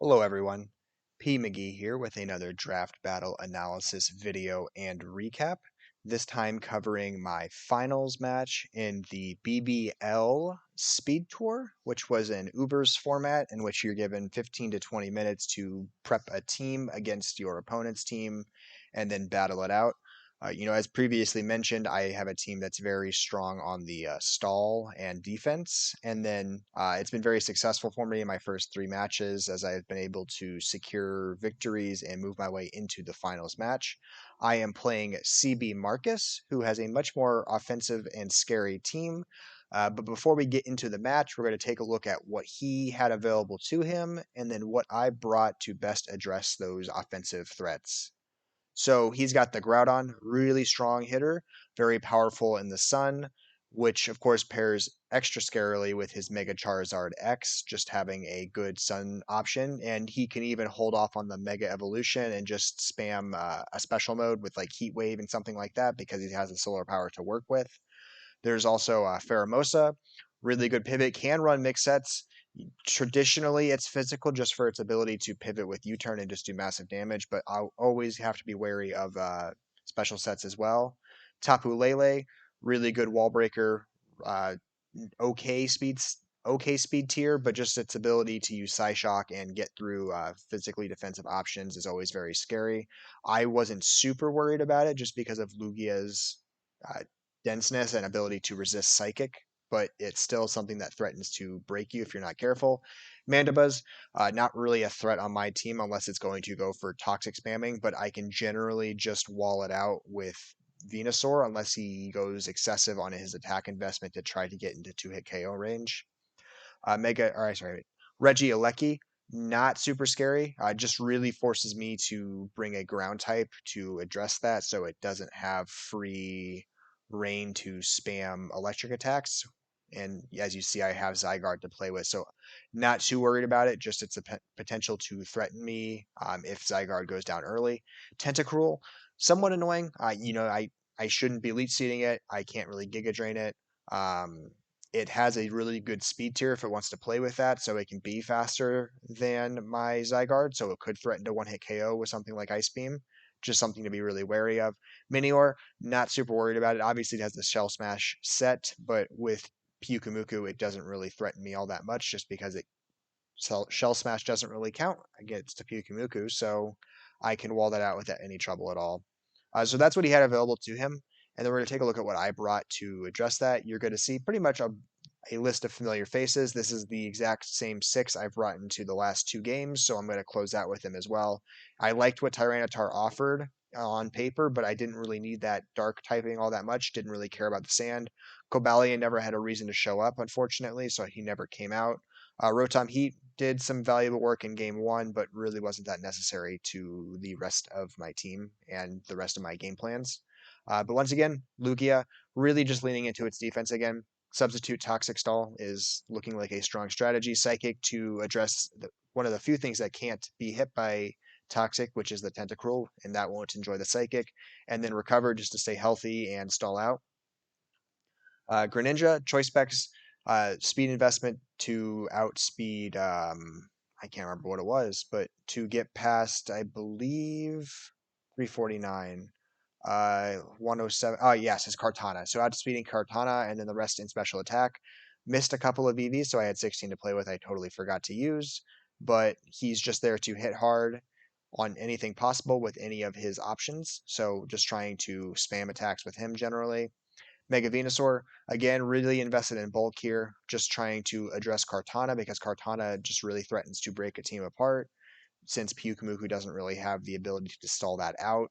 Hello everyone, McGee here with another draft battle analysis video and recap, this time covering my finals match in the BBL Speed Tour, which was an Uber's format in which you're given 15 to 20 minutes to prep a team against your opponent's team and then battle it out. As previously mentioned, I have a team that's very strong on the stall and defense, and then it's been very successful for me in my first three matches as I've been able to secure victories and move my way into the finals match. I am playing cbmarcus, who has a much more offensive and scary team. But before we get into the match, we're going to take a look at what he had available to him and then what I brought to best address those offensive threats. So he's got the Groudon, really strong hitter, very powerful in the sun, which of course pairs extra scarily with his Mega Charizard X, just having a good sun option. And he can even hold off on the Mega Evolution and just spam a special mode with like Heat Wave and something like that because he has the solar power to work with. There's also Pheromosa, really good pivot, can run mix sets. Traditionally, it's physical just for its ability to pivot with U-turn and just do massive damage, but I'll always have to be wary of special sets as well. Tapu Lele, really good wall breaker, uh, okay speed tier, but just its ability to use Psyshock and get through physically defensive options is always very scary. I wasn't super worried about it just because of Lugia's uh, denseness and ability to resist Psychic, but it's still something that threatens to break you if you're not careful. Mandibuzz, not really a threat on my team unless it's going to go for toxic spamming, but I can generally just wall it out with Venusaur unless he goes excessive on his attack investment to try to get into two-hit KO range. Regieleki, not super scary. Just really forces me to bring a ground type to address that, so it doesn't have free reign to spam electric attacks. And as you see, I have Zygarde to play with, so not too worried about it. Just it's a potential to threaten me if Zygarde goes down early. Tentacruel, somewhat annoying. I shouldn't be leech seeding it. I can't really Giga Drain it. It has a really good speed tier if it wants to play with that, so it can be faster than my Zygarde, so it could threaten to one-hit KO with something like Ice Beam. Just something to be really wary of. Minior, not super worried about it. Obviously, it has the Shell Smash set, but with Pyukumuku, it doesn't really threaten me all that much just because Shell Smash doesn't really count against a Pyukumuku, so I can wall that out without any trouble at all. So that's what he had available to him. And then we're going to take a look at what I brought to address that. You're going to see pretty much a list of familiar faces. This is the exact same six I've brought into the last two games, so I'm going to close out with them as well. I liked what Tyranitar offered on paper, but I didn't really need that dark typing all that much. Didn't really care about the sand. Cobalion never had a reason to show up, unfortunately, so he never came out. Rotom Heat did some valuable work in game one, but really wasn't that necessary to the rest of my team and the rest of my game plans. But once again, Lugia really just leaning into its defense again. Substitute Toxic Stall is looking like a strong strategy. Psychic to address one of the few things that can't be hit by Toxic, which is the Tentacruel, and that won't enjoy the Psychic. And then Recover just to stay healthy and stall out. Greninja, Choice Specs, speed investment to outspeed, I can't remember what it was, but to get past, I believe, 349. 107. Oh, yes, it's Kartana. So outspeeding Kartana and then the rest in special attack. Missed a couple of EVs, so I had 16 to play with. I totally forgot to use, but he's just there to hit hard on anything possible with any of his options. So just trying to spam attacks with him generally. Mega Venusaur, again, really invested in bulk here, just trying to address Kartana because Kartana just really threatens to break a team apart since Pyukumuku doesn't really have the ability to stall that out.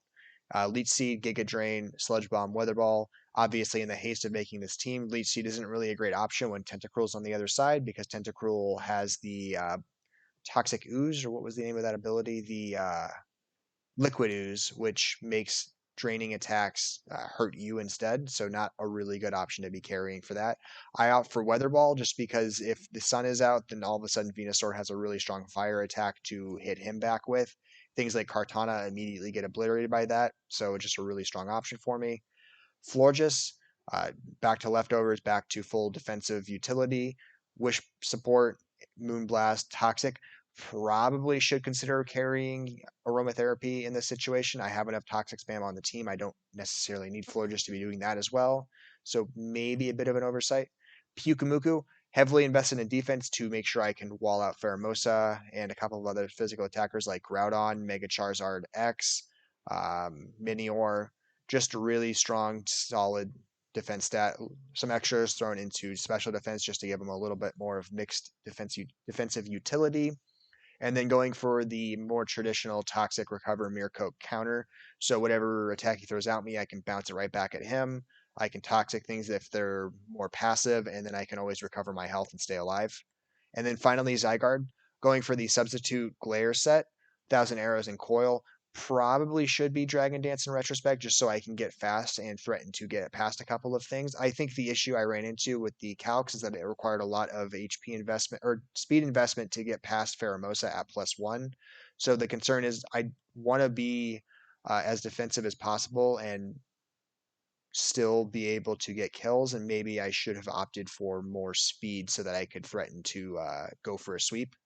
Leech Seed, Giga Drain, Sludge Bomb, Weather Ball. Obviously, in the haste of making this team, Leech Seed isn't really a great option when Tentacruel's on the other side because Tentacruel has the Toxic Ooze, or what was the name of that ability? The Liquid Ooze, which makes draining attacks hurt you instead, so not a really good option to be carrying for that. I opt for Weather Ball just because if the sun is out, then all of a sudden Venusaur has a really strong fire attack to hit him back with. Things like Kartana immediately get obliterated by that, so it's just a really strong option for me. Florges, uh, back to leftovers, back to full defensive utility. Wish support, Moonblast, Toxic. Probably should consider carrying aromatherapy in this situation. I have enough toxic spam on the team. I don't necessarily need Florges to be doing that as well. So maybe a bit of an oversight. Pyukumuku, heavily invested in defense to make sure I can wall out Pheromosa and a couple of other physical attackers like Groudon, Mega Charizard X, Minior. Just a really strong, solid defense stat. Some extras thrown into special defense just to give them a little bit more of mixed defensive utility, and then going for the more traditional toxic recover mirror coat counter. So whatever attack he throws at me, I can bounce it right back at him. I can toxic things if they're more passive, and then I can always recover my health and stay alive. And then finally, Zygarde, going for the substitute glare set, Thousand Arrows and Coil. Probably should be Dragon Dance in retrospect, just so I can get fast and threaten to get past a couple of things. I think the issue I ran into with the Calcs is that it required a lot of HP investment or speed investment to get past Pheromosa at +1. So the concern is I want to be as defensive as possible and still be able to get kills, and maybe I should have opted for more speed so that I could threaten to go for a sweep.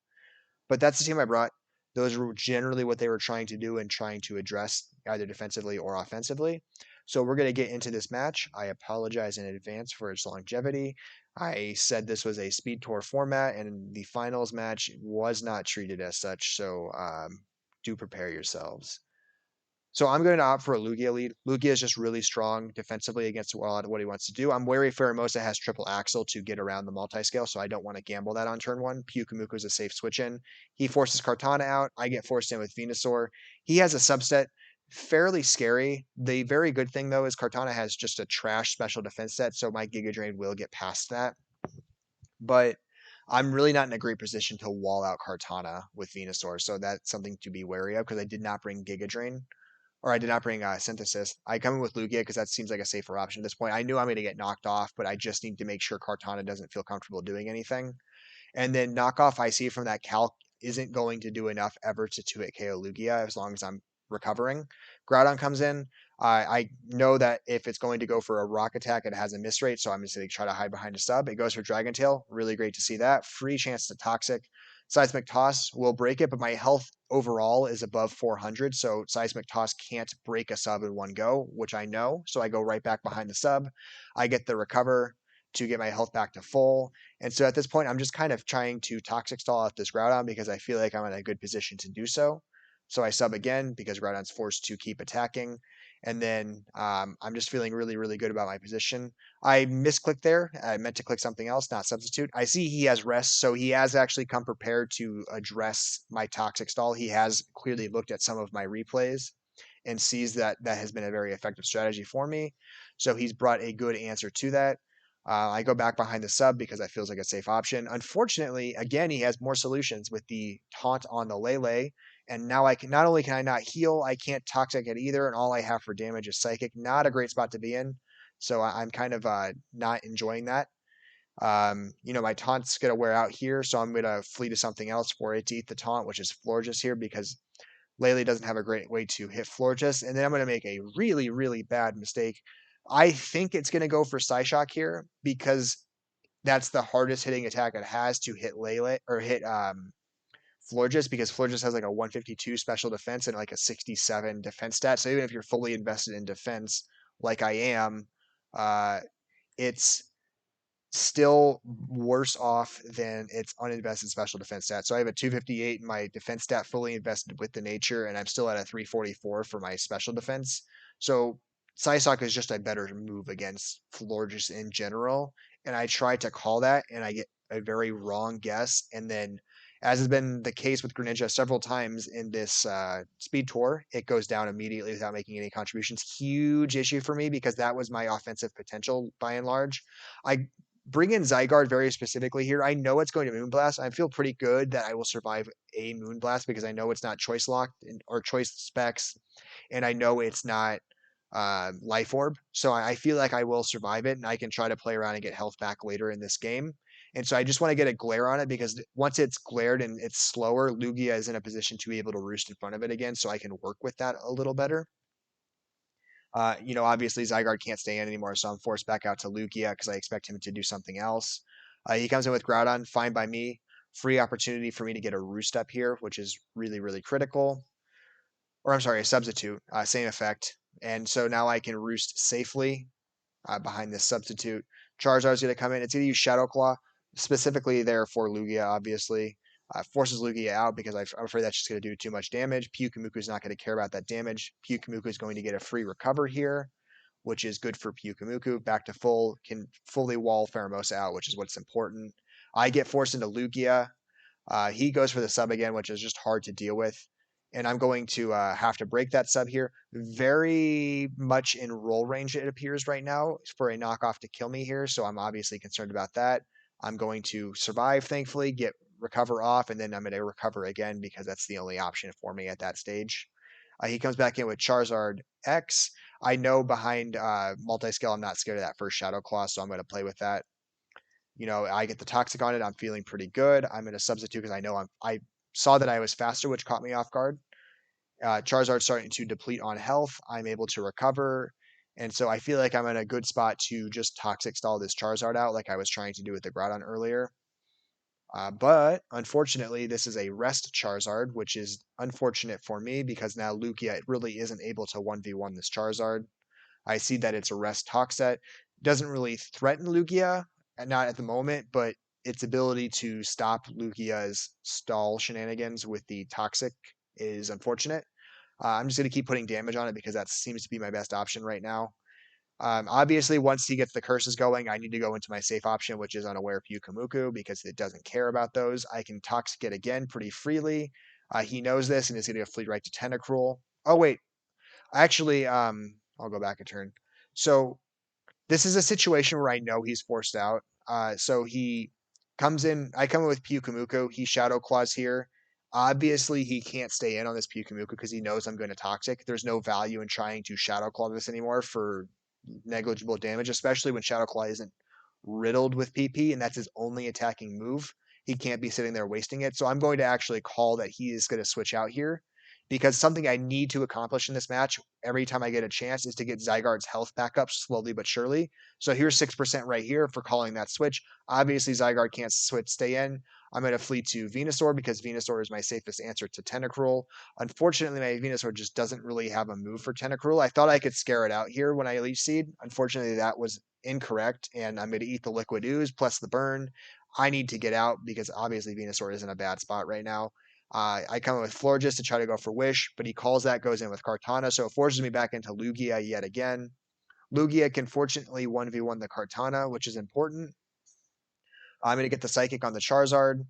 But that's the team I brought. Those were generally what they were trying to do and trying to address either defensively or offensively. So we're going to get into this match. I apologize in advance for its longevity. I said this was a speed tour format, and the finals match was not treated as such. So do prepare yourselves. So I'm going to opt for a Lugia lead. Lugia is just really strong defensively against a lot of what he wants to do. I'm wary Pheromosa has triple axle to get around the multi-scale, so I don't want to gamble that on turn one. Pyukumuku is a safe switch in. He forces Kartana out. I get forced in with Venusaur. He has a subset, fairly scary. The very good thing, though, is Kartana has just a trash special defense set, so my Giga Drain will get past that. But I'm really not in a great position to wall out Kartana with Venusaur, so that's something to be wary of because I did not bring Giga Drain, or I did not bring Synthesis. I come in with Lugia because that seems like a safer option at this point. I knew I'm going to get knocked off, but I just need to make sure Kartana doesn't feel comfortable doing anything. And then knockoff I see from that calc isn't going to do enough ever to 2-hit KO Lugia as long as I'm recovering. Groudon comes in. I know that if it's going to go for a rock attack, it has a miss rate, so I'm just going to try to hide behind a sub. It goes for Dragon Tail. Really great to see that. Free chance to Toxic. Seismic Toss will break it, but my health overall is above 400, so Seismic Toss can't break a sub in one go, which I know. So I go right back behind the sub. I get the recover to get my health back to full. And so at this point, I'm just kind of trying to toxic stall out this Groudon because I feel like I'm in a good position to do so. So I sub again because Groudon's forced to keep attacking. And then I'm just feeling really, really good about my position. I misclicked there. I meant to click something else, not substitute. I see he has rest, so he has actually come prepared to address my toxic stall. He has clearly looked at some of my replays and sees that that has been a very effective strategy for me. So he's brought a good answer to that. I go back behind the sub because that feels like a safe option. Unfortunately, again, he has more solutions with the taunt on the Lele, and now I can not only can I not heal, I can't toxic it either, and all I have for damage is psychic. Not a great spot to be in, so I'm kind of not enjoying that. My taunt's gonna wear out here, so I'm gonna flee to something else for it to eat the taunt, which is Florges here because Lele doesn't have a great way to hit Florges, and then I'm gonna make a really, really bad mistake. I think it's gonna go for Psyshock here because that's the hardest hitting attack it has to hit Lele or hit Florges, because Florges has like a 152 special defense and like a 67 defense stat. So even if you're fully invested in defense, like I am, uh, it's still worse off than its uninvested special defense stat. So I have a 258 in my defense stat fully invested with the nature, and I'm still at a 344 for my special defense. So Psysock is just a better move against Florges in general. And I try to call that, and I get a very wrong guess. And then, as has been the case with Greninja several times in this speed tour, it goes down immediately without making any contributions. Huge issue for me because that was my offensive potential by and large. I bring in Zygarde very specifically here. I know it's going to Moonblast. I feel pretty good that I will survive a Moonblast because I know it's not choice locked or choice specs, and I know it's not Life Orb. So I feel like I will survive it, and I can try to play around and get health back later in this game. And so I just want to get a glare on it because once it's glared and it's slower, Lugia is in a position to be able to roost in front of it again, so I can work with that a little better. Obviously Zygarde can't stay in anymore, so I'm forced back out to Lugia because I expect him to do something else. He comes in with Groudon, fine by me. free opportunity for me to get a roost up here, which is really, really critical. Or I'm sorry, a substitute, same effect. And so now I can roost safely behind this substitute. Charizard's going to come in. It's going to use Shadow Claw, specifically there for Lugia, obviously. Forces Lugia out because I'm afraid that's just going to do too much damage. Pyukumuku's not going to care about that damage. Pyukumuku is going to get a free recover here, which is good for Pyukumuku. Back to full, can fully wall Pheromosa out, which is what's important. I get forced into Lugia. He goes for the sub again, which is just hard to deal with. And I'm going to have to break that sub here. Very much in roll range, it appears right now, for a knockoff to kill me here. So I'm obviously concerned about that. I'm going to survive, thankfully, get recover off, and then I'm going to recover again because that's the only option for me at that stage. He comes back in with Charizard X. I know behind multi-scale, I'm not scared of that first Shadow Claw, so I'm going to play with that. I get the Toxic on it. I'm feeling pretty good. I'm going to substitute because I know I saw that I was faster, which caught me off guard. Charizard's starting to deplete on health. I'm able to recover. And so I feel like I'm in a good spot to just Toxic stall this Charizard out like I was trying to do with the Groudon earlier. But unfortunately, this is a rest Charizard, which is unfortunate for me because now Lugia really isn't able to 1v1 this Charizard. I see that it's a rest Toxet. Doesn't really threaten Lugia, not at the moment, but its ability to stop Lugia's stall shenanigans with the Toxic is unfortunate. I'm just going to keep putting damage on it because that seems to be my best option right now. Obviously, once he gets the curses going, I need to go into my safe option, which is Unaware Pyukumuku, because it doesn't care about those. I can Toxic it again pretty freely. He knows this and is going to fleet right to Tentacruel. Oh, wait. Actually, I'll go back a turn. So this is a situation where I know he's forced out. So he comes in. I come in with Pyukumuku. He Shadow Claws here. Obviously, he can't stay in on this Pyukumuku because he knows I'm going to Toxic. There's no value in trying to Shadow Claw this anymore for negligible damage, especially when Shadow Claw isn't riddled with PP and that's his only attacking move. He can't be sitting there wasting it. So I'm going to actually call that he is going to switch out here because something I need to accomplish in this match every time I get a chance is to get Zygarde's health back up slowly but surely. So here's 6% right here for calling that switch. Obviously, Zygarde can't stay in. I'm going to flee to Venusaur because Venusaur is my safest answer to Tentacruel. Unfortunately, my Venusaur just doesn't really have a move for Tentacruel. I thought I could scare it out here when I Leech Seed. Unfortunately, that was incorrect, and I'm going to eat the Liquid Ooze plus the burn. I need to get out because obviously Venusaur is in a bad spot right now. I come in with Florges to try to go for Wish, but he calls that, goes in with Kartana, so it forces me back into Lugia yet again. Lugia can fortunately 1v1 the Kartana, which is important. I'm going to get the Psychic on the Charizard.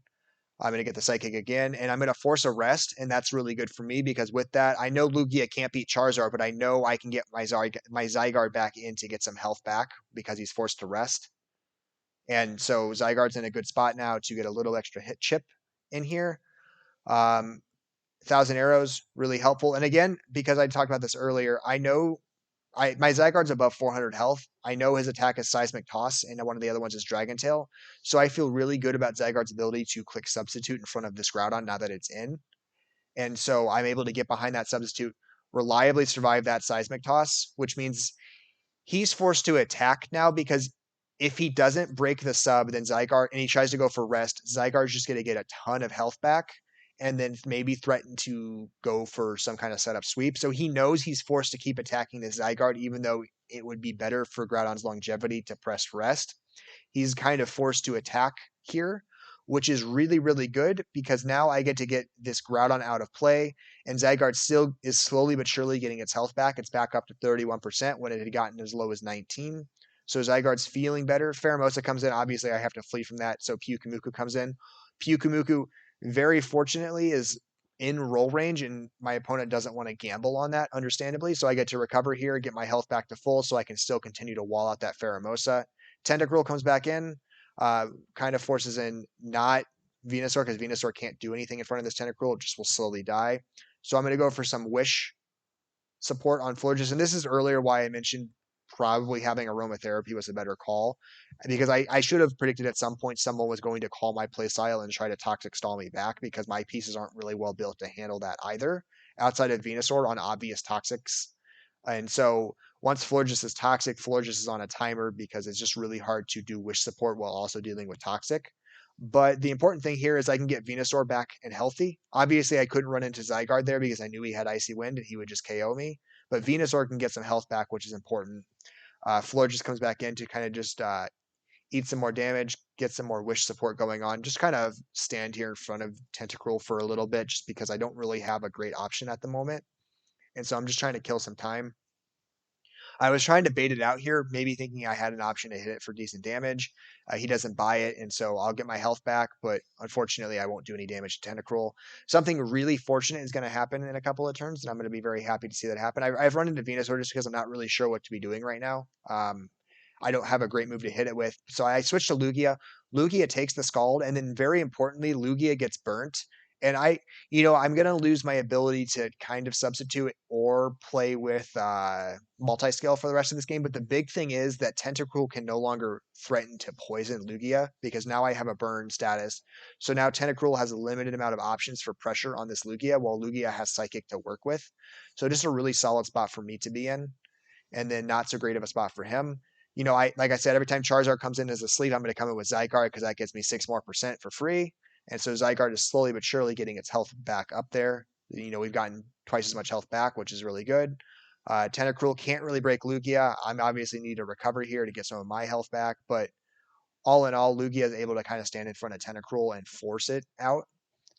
I'm going to get the Psychic again, and I'm going to force a rest, and that's really good for me because with that, I know Lugia can't beat Charizard, but I know I can get my Zygarde back in to get some health back because he's forced to rest. And so Zygarde's in a good spot now to get a little extra hit chip in here. 1,000 Arrows, really helpful. And again, because I talked about this earlier, I know my Zygarde's above 400 health. I know his attack is Seismic Toss, and one of the other ones is Dragon Tail. So I feel really good about Zygarde's ability to click Substitute in front of this Groudon now that it's in. And so I'm able to get behind that Substitute, reliably survive that Seismic Toss, which means he's forced to attack now because if he doesn't break the sub, then Zygarde, and he tries to go for rest, Zygarde's just going to get a ton of health back and then maybe threaten to go for some kind of setup sweep. So he knows he's forced to keep attacking this Zygarde, even though it would be better for Groudon's longevity to press rest. He's kind of forced to attack here, which is really, really good because now I get to get this Groudon out of play, and Zygarde still is slowly but surely getting its health back. It's back up to 31% when it had gotten as low as 19. So Zygarde's feeling better. Pheromosa comes in. Obviously, I have to flee from that, so Pyukumuku comes in. Pyukumuku, very fortunately, is in roll range, and my opponent doesn't want to gamble on that, understandably. So I get to recover here, get my health back to full, so I can still continue to wall out that Pheromosa. Tentacruel comes back in, kind of forces in not Venusaur because Venusaur can't do anything in front of this Tentacruel. It just will slowly die. So I'm going to go for some Wish support on Florges. And this is earlier why I mentioned probably having Aromatherapy was a better call because I should have predicted at some point someone was going to call my playstyle and try to Toxic stall me back because my pieces aren't really well built to handle that either outside of Venusaur on obvious Toxics. And so once Florges is Toxic, Florges is on a timer because it's just really hard to do Wish support while also dealing with Toxic. But the important thing here is I can get Venusaur back and healthy. Obviously, I couldn't run into Zygarde there because I knew he had Icy Wind and he would just KO me. But Venusaur can get some health back, which is important. Floor just comes back in to kind of just eat some more damage, get some more wish support going on. Just kind of stand here in front of Tentacruel for a little bit just because I don't really have a great option at the moment. And so I'm just trying to kill some time. I was trying to bait it out here, maybe thinking I had an option to hit it for decent damage. He doesn't buy it, and so I'll get my health back, but unfortunately, I won't do any damage to Tentacruel. Something really fortunate is going to happen in a couple of turns, and I'm going to be very happy to see that happen. I've run into Venusaur just because I'm not really sure what to be doing right now. I don't have a great move to hit it with, so I switched to Lugia. Lugia takes the Scald, and then very importantly, Lugia gets burnt. And I'm going to lose my ability to kind of substitute or play with multi-scale for the rest of this game. But the big thing is that Tentacruel can no longer threaten to poison Lugia because now I have a burn status. So now Tentacruel has a limited amount of options for pressure on this Lugia while Lugia has Psychic to work with. So just a really solid spot for me to be in, and then not so great of a spot for him. Like I said, every time Charizard comes in as a sleep, I'm going to come in with Zygarde because that gets me 6% more for free. And so Zygarde is slowly but surely getting its health back up there. We've gotten twice as much health back, which is really good. Tentacruel can't really break Lugia. I'm obviously need to recover here to get some of my health back, but all in all, Lugia is able to kind of stand in front of Tentacruel and force it out.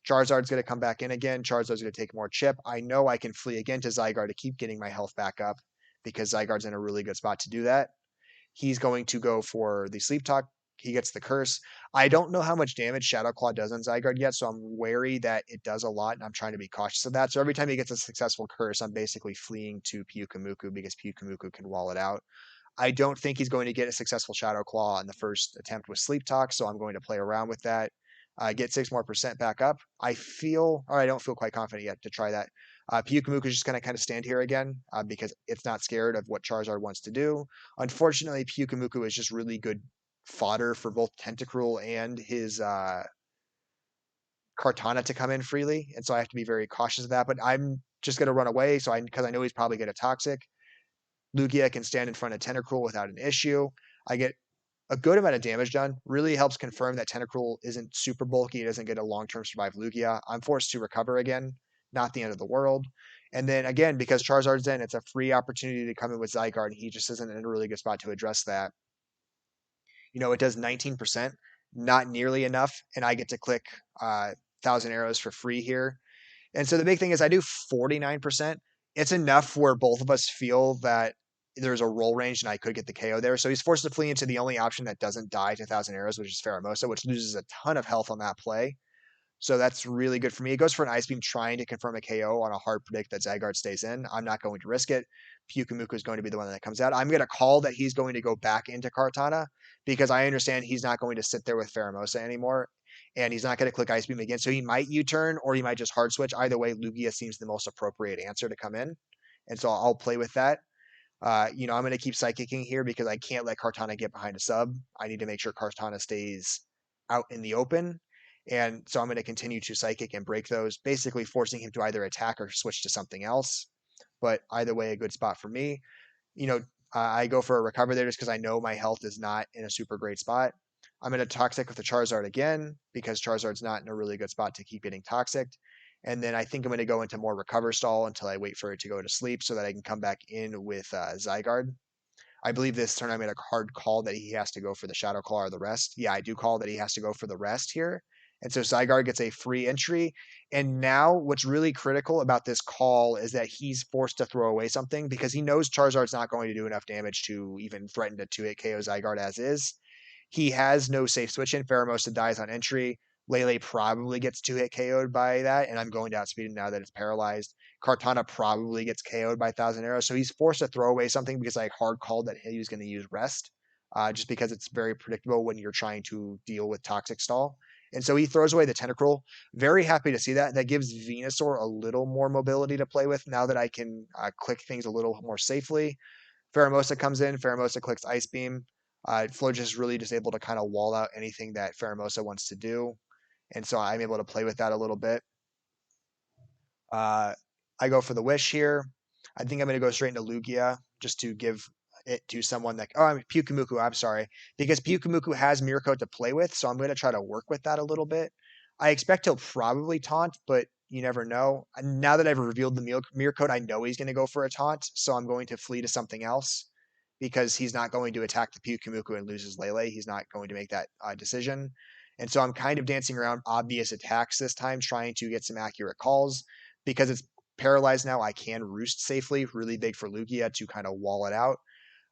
Charizard's going to come back in again. Charizard's going to take more chip. I know I can flee again to Zygarde to keep getting my health back up because Zygarde's in a really good spot to do that. He's going to go for the Sleep Talk. He gets the Curse. I don't know how much damage Shadow Claw does on Zygarde yet, so I'm wary that it does a lot, and I'm trying to be cautious of that. So every time he gets a successful Curse, I'm basically fleeing to Pyukumuku because Pyukumuku can wall it out. I don't think he's going to get a successful Shadow Claw on the first attempt with Sleep Talk, so I'm going to play around with that. Get 6% more back up. I don't feel quite confident yet to try that. Pyukumuku is just going to kind of stand here again because it's not scared of what Charizard wants to do. Unfortunately, Pyukumuku is just really good fodder for both Tentacruel and his Kartana to come in freely, and so I have to be very cautious of that. But I'm just going to run away, because I know he's probably going to Toxic. Lugia can stand in front of Tentacruel without an issue. I get a good amount of damage done. Really helps confirm that Tentacruel isn't super bulky. It doesn't get a long-term survive Lugia. I'm forced to recover again. Not the end of the world. And then again, because Charizard's in, it's a free opportunity to come in with Zygarde. And he just isn't in a really good spot to address that. It does 19%, not nearly enough. And I get to click 1,000 arrows for free here. And so the big thing is I do 49%. It's enough where both of us feel that there's a roll range and I could get the KO there. So he's forced to flee into the only option that doesn't die to 1,000 arrows, which is Pheromosa, which loses a ton of health on that play. So that's really good for me. It goes for an Ice Beam trying to confirm a KO on a hard predict that Zygarde stays in. I'm not going to risk it. Pyukumuku is going to be the one that comes out. I'm going to call that he's going to go back into Kartana because I understand he's not going to sit there with Pheromosa anymore. And he's not going to click Ice Beam again. So he might U-turn or he might just hard switch. Either way, Lugia seems the most appropriate answer to come in. And so I'll play with that. I'm going to keep Psychicking here because I can't let Kartana get behind a sub. I need to make sure Kartana stays out in the open. And so I'm going to continue to Psychic and break those, basically forcing him to either attack or switch to something else. But either way, a good spot for me. I go for a recover there just because I know my health is not in a super great spot. I'm going to Toxic with the Charizard again because Charizard's not in a really good spot to keep getting Toxic. And then I think I'm going to go into more recover stall until I wait for it to go to sleep so that I can come back in with Zygarde. I believe this turn I made a hard call that he has to go for the Shadow Claw or the rest. Yeah, I do call that he has to go for the rest here. And so Zygarde gets a free entry. And now what's really critical about this call is that he's forced to throw away something because he knows Charizard's not going to do enough damage to even threaten to 2-hit KO Zygarde as is. He has no safe switch in. Pheromosa dies on entry. Lele probably gets 2-hit KO'd by that, and I'm going to outspeed it now that it's paralyzed. Kartana probably gets KO'd by 1,000 arrows, so he's forced to throw away something because I hard called that he was going to use rest, just because it's very predictable when you're trying to deal with Toxic Stall. And so he throws away the Tentacruel. Very happy to see that. That gives Venusaur a little more mobility to play with now that I can click things a little more safely. Pheromosa comes in. Pheromosa clicks Ice Beam. Florges is really just able to kind of wall out anything that Pheromosa wants to do. And so I'm able to play with that a little bit. I go for the Wish here. I think I'm going to go straight into Lugia just to give it to someone that, oh, I'm Pyukumuku, I'm sorry, because Pyukumuku has Mirko to play with, so I'm going to try to work with that a little bit. I expect he'll probably taunt, but you never know. Now that I've revealed the Mirko, I know he's going to go for a taunt, so I'm going to flee to something else because he's not going to attack the Pyukumuku and lose his Lele. He's not going to make that decision. And so I'm kind of dancing around obvious attacks this time, trying to get some accurate calls. Because it's paralyzed now, I can roost safely, really big for Lugia to kind of wall it out.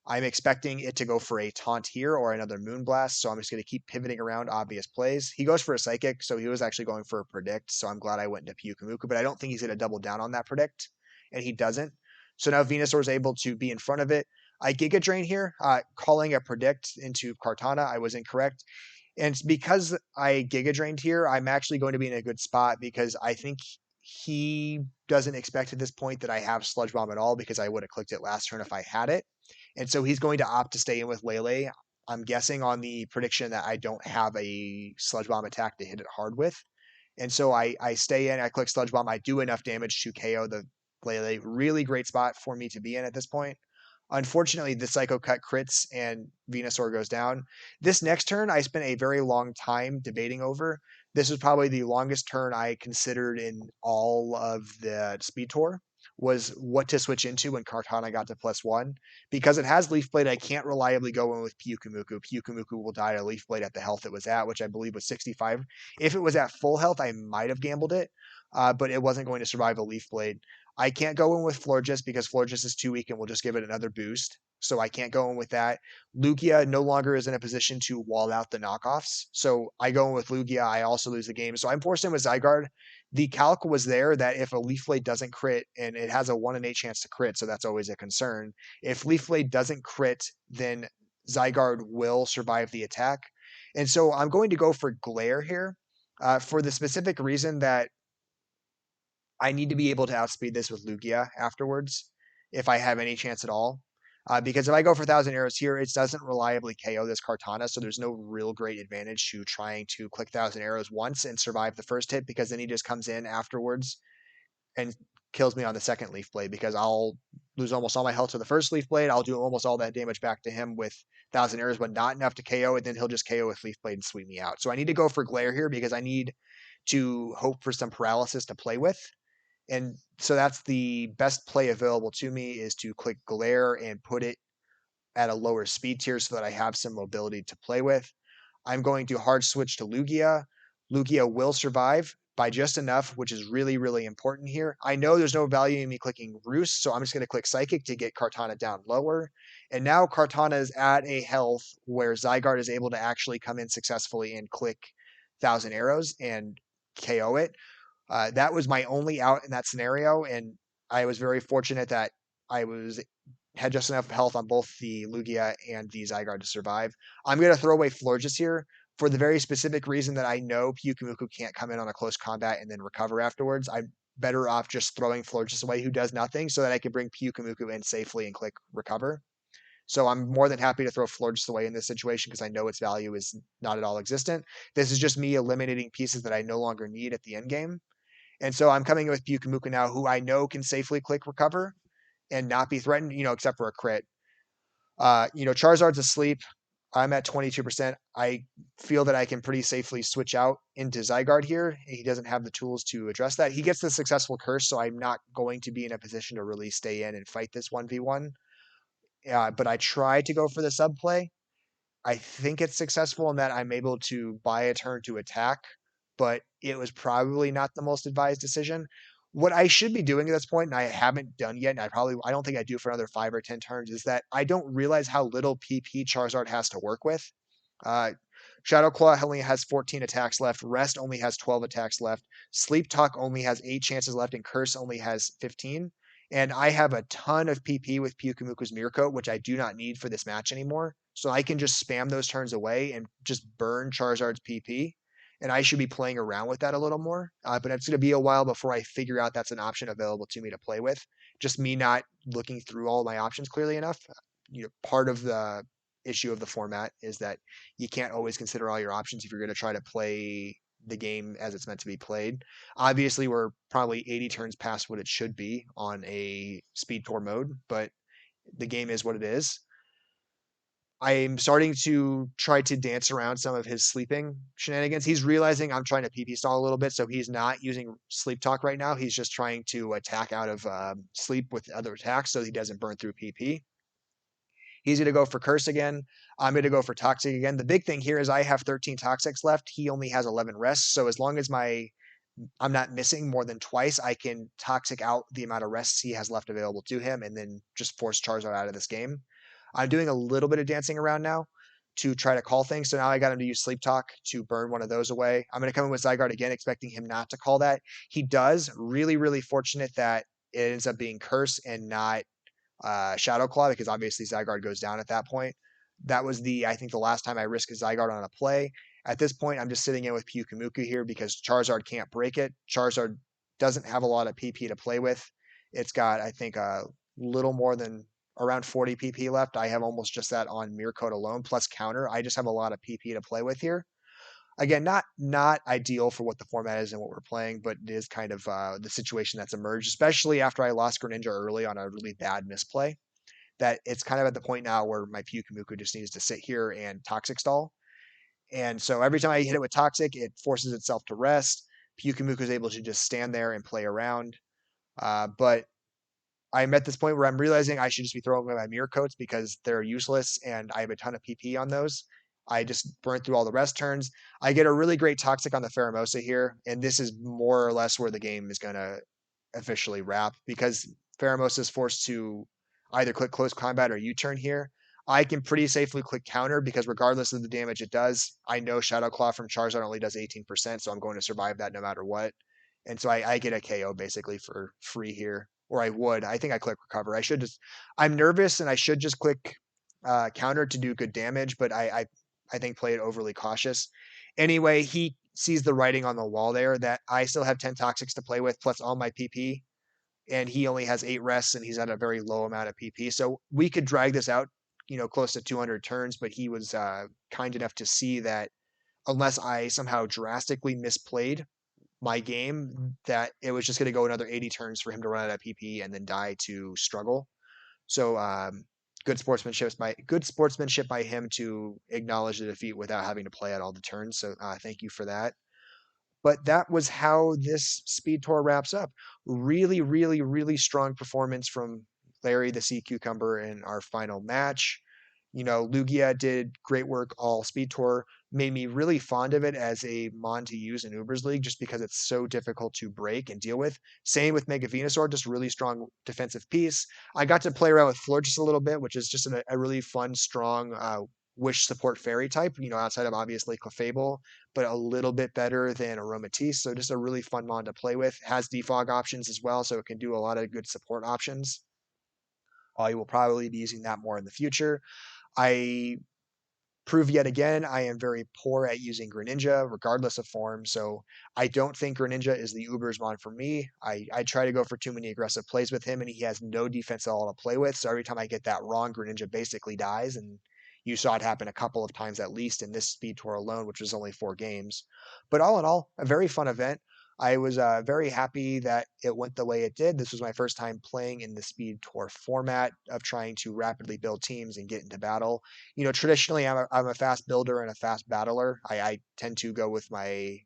I'm expecting it to go for a taunt here or another Moonblast, so I'm just going to keep pivoting around obvious plays. He goes for a Psychic, so he was actually going for a Predict, so I'm glad I went into Pyukumuku, but I don't think he's going to double down on that Predict, and he doesn't. So now Venusaur is able to be in front of it. I Giga Drain here, calling a Predict into Kartana. I was incorrect. And because I Giga Drained here, I'm actually going to be in a good spot because I think he doesn't expect at this point that I have Sludge Bomb at all because I would have clicked it last turn if I had it. And so he's going to opt to stay in with Lele. I'm guessing on the prediction that I don't have a Sludge Bomb attack to hit it hard with. And so I stay in, I click Sludge Bomb, I do enough damage to KO the Lele. Really great spot for me to be in at this point. Unfortunately, the Psycho Cut crits and Venusaur goes down. This next turn, I spent a very long time debating over. This was probably the longest turn I considered in all of the Speed Tour, was what to switch into when Kartana got to +1. Because it has Leaf Blade, I can't reliably go in with Pyukumuku. Pyukumuku will die to Leaf Blade at the health it was at, which I believe was 65. If it was at full health, I might have gambled it, but it wasn't going to survive a Leaf Blade. I can't go in with Florges because Florges is too weak and will just give it another boost. So I can't go in with that. Lugia no longer is in a position to wall out the knockoffs. So I go in with Lugia. I also lose the game. So I'm forced in with Zygarde. The calc was there that if a Leaf Blade doesn't crit, and it has a 1 in 8 chance to crit, so that's always a concern. If Leaf Blade doesn't crit, then Zygarde will survive the attack. And so I'm going to go for Glare here for the specific reason that I need to be able to outspeed this with Lugia afterwards if I have any chance at all. Because if I go for 1,000 arrows here, it doesn't reliably KO this Kartana, so there's no real great advantage to trying to click 1,000 arrows once and survive the first hit, because then he just comes in afterwards and kills me on the second Leaf Blade, because I'll lose almost all my health to the first Leaf Blade. I'll do almost all that damage back to him with 1,000 arrows, but not enough to KO it. Then he'll just KO with Leaf Blade and sweep me out. So I need to go for Glare here because I need to hope for some paralysis to play with. And so that's the best play available to me, is to click Glare and put it at a lower speed tier so that I have some mobility to play with. I'm going to hard switch to Lugia. Lugia will survive by just enough, which is really, really important here. I know there's no value in me clicking Roost, so I'm just going to click Psychic to get Kartana down lower. And now Kartana is at a health where Zygarde is able to actually come in successfully and click 1,000 arrows and KO it. That was my only out in that scenario, and I was very fortunate that I had just enough health on both the Lugia and the Zygarde to survive. I'm going to throw away Florges here for the very specific reason that I know Pyukumuku can't come in on a close combat and then recover afterwards. I'm better off just throwing Florges away, who does nothing, so that I can bring Pyukumuku in safely and click recover. So I'm more than happy to throw Florges away in this situation because I know its value is not at all existent. This is just me eliminating pieces that I no longer need at the end game. And so I'm coming with Pyukumuku now, who I know can safely click recover and not be threatened, except for a crit. Charizard's asleep. I'm at 22%. I feel that I can pretty safely switch out into Zygarde here. He doesn't have the tools to address that. He gets the successful curse, so I'm not going to be in a position to really stay in and fight this 1v1. But I try to go for the sub play. I think it's successful in that I'm able to buy a turn to attack, but it was probably not the most advised decision. What I should be doing at this point, and I haven't done yet, and I don't think I do for another 5 or 10 turns, is that I don't realize how little PP Charizard has to work with. Uh, Shadow Claw only has 14 attacks left. Rest only has 12 attacks left. Sleep Talk only has 8 chances left, and Curse only has 15. And I have a ton of PP with Pyukumuku's Mirko, which I do not need for this match anymore. So I can just spam those turns away and just burn Charizard's PP. And I should be playing around with that a little more. But it's going to be a while before I figure out that's an option available to me to play with. Just me not looking through all my options clearly enough. Part of the issue of the format is that you can't always consider all your options if you're going to try to play the game as it's meant to be played. Obviously, we're probably 80 turns past what it should be on a speed tour mode, but the game is what it is. I'm starting to try to dance around some of his sleeping shenanigans. He's realizing I'm trying to PP stall a little bit, so he's not using sleep talk right now. He's just trying to attack out of sleep with other attacks so he doesn't burn through PP. He's going to go for Curse again. I'm going to go for Toxic again. The big thing here is I have 13 Toxics left. He only has 11 rests. So as long as I'm not missing more than twice, I can Toxic out the amount of rests he has left available to him and then just force Charizard out of this game. I'm doing a little bit of dancing around now to try to call things. So now I got him to use Sleep Talk to burn one of those away. I'm going to come in with Zygarde again, expecting him not to call that. He does. Really, really fortunate that it ends up being Curse and not Shadow Claw, because obviously Zygarde goes down at that point. That was I think the last time I risked a Zygarde on a play. At this point, I'm just sitting in with Pyukumuku here because Charizard can't break it. Charizard doesn't have a lot of PP to play with. It's got, I think, a little more than around 40 PP left. I have almost just that on Mirror Coat alone, plus counter. I just have a lot of PP to play with here. Again, not ideal for what the format is and what we're playing, but it is kind of the situation that's emerged, especially after I lost Greninja early on a really bad misplay. That it's kind of at the point now where my Pyukumuku just needs to sit here and Toxic Stall. And so every time I hit it with Toxic, it forces itself to rest. Pyukumuku is able to just stand there and play around. But I'm at this point where I'm realizing I should just be throwing away my mirror coats because they're useless and I have a ton of PP on those. I just burn through all the rest turns. I get a really great Toxic on the Pheromosa here, and this is more or less where the game is going to officially wrap because Pheromosa is forced to either click close combat or U-turn here. I can pretty safely click counter because regardless of the damage it does, I know Shadow Claw from Charizard only does 18%, so I'm going to survive that no matter what. And so I get a KO basically for free here, or I would. I think I click recover. I'm nervous and I should just click counter to do good damage, but I think play it overly cautious. Anyway, he sees the writing on the wall there that I still have 10 toxics to play with plus all my PP, and he only has 8 rests and he's at a very low amount of PP. So we could drag this out, close to 200 turns, but he was kind enough to see that unless I somehow drastically misplayed my game, that it was just going to go another 80 turns for him to run out of PP and then die to struggle. So good sportsmanship by him to acknowledge the defeat without having to play out all the turns. So thank you for that. But that was how this speed tour wraps up. Really, really, really strong performance from Larry the Sea Cucumber in our final match. Lugia did great work all speed tour, made me really fond of it as a mon to use in Uber's League just because it's so difficult to break and deal with. Same with Mega Venusaur, just really strong defensive piece. I got to play around with Florges a little bit, which is just a really fun, strong wish support fairy type, outside of obviously Clefable, but a little bit better than Aromatisse. So just a really fun mon to play with. Has defog options as well, so it can do a lot of good support options. I will probably be using that more in the future. I prove yet again I am very poor at using Greninja, regardless of form. So I don't think Greninja is the Ubersmon for me. I try to go for too many aggressive plays with him, and he has no defense at all to play with. So every time I get that wrong, Greninja basically dies. And you saw it happen a couple of times at least in this speed tour alone, which was only 4 games. But all in all, a very fun event. I was very happy that it went the way it did. This was my first time playing in the speed tour format of trying to rapidly build teams and get into battle. Traditionally I'm a fast builder and a fast battler. I tend to go with my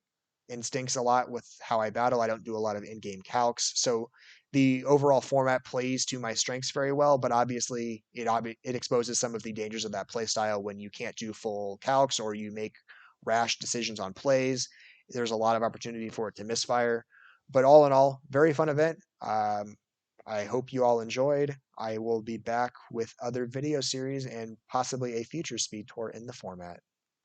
instincts a lot with how I battle. I don't do a lot of in-game calcs. So the overall format plays to my strengths very well, but obviously it exposes some of the dangers of that play style when you can't do full calcs or you make rash decisions on plays. There's a lot of opportunity for it to misfire. But all in all, very fun event. I hope you all enjoyed. I will be back with other video series and possibly a future speed tour in the format.